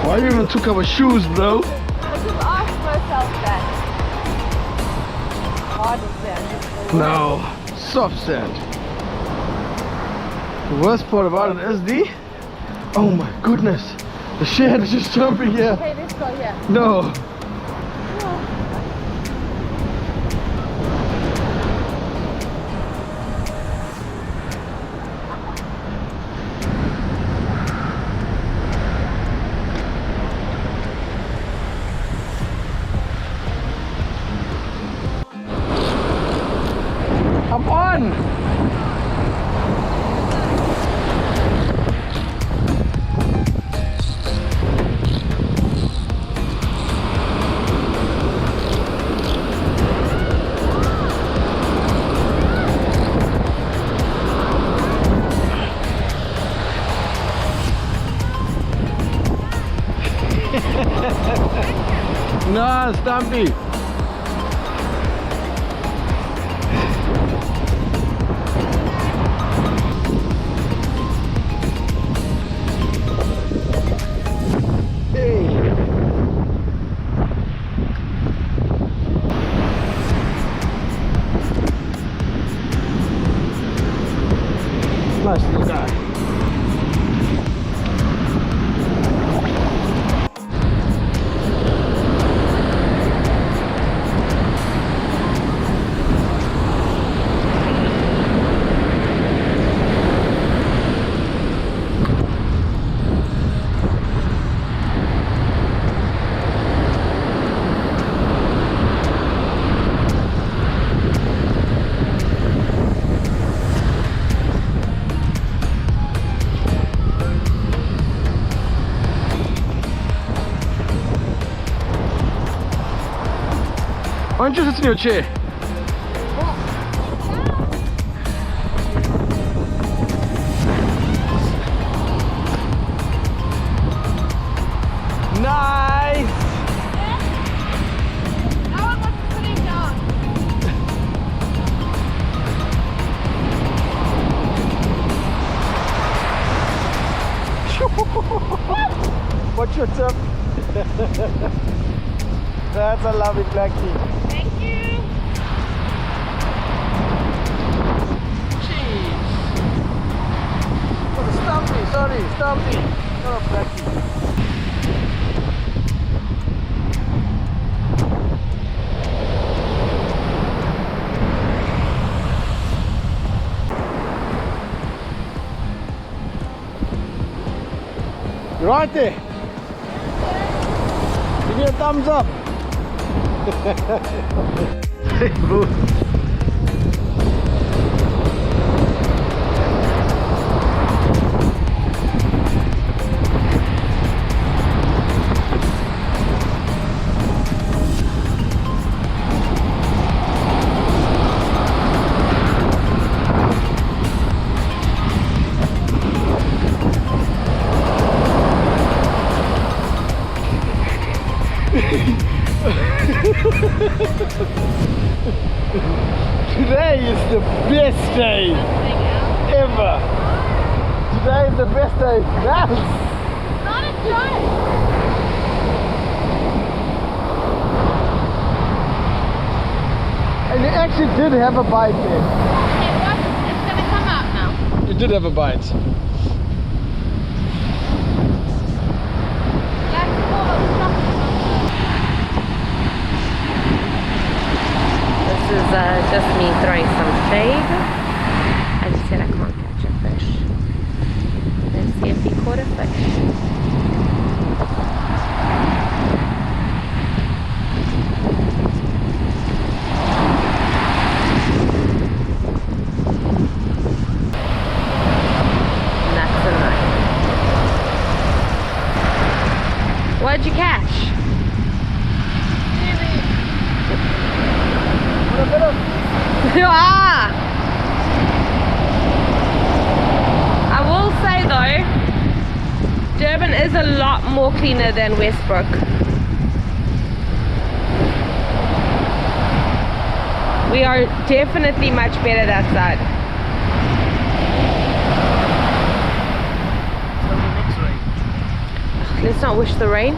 Why you even took our shoes, bro? I just asked myself that. Hard sand. No, soft sand. The worst part about it is the... Oh my goodness. The shed is just jumping here. Okay, let's go here. No. I'm on! No, Stumpy! Nice little guy. Why don't you sit in your chair? Nice! Now I'm not sitting down. Watch your tip. That's a lovely blackie. Thank you. Jeez. Oh, the Stumpy, sorry, Stumpy. Not a blackie. You're right there. Give me a thumbs up. Hey, bro. Today is the best day ever. Today is the best day. That's Not a joke. and it actually did have a bite there. It was. It's gonna come out now. It did have a bite. That's full of chocolate. This is just me throwing some shade. I just said I can't catch a fish. Let's see if he caught a fish. That's a nice. What'd you catch? Ah! I will say though, Durban is a lot more cleaner than Westbrook. We are definitely much better that side. Let's not wish the rain.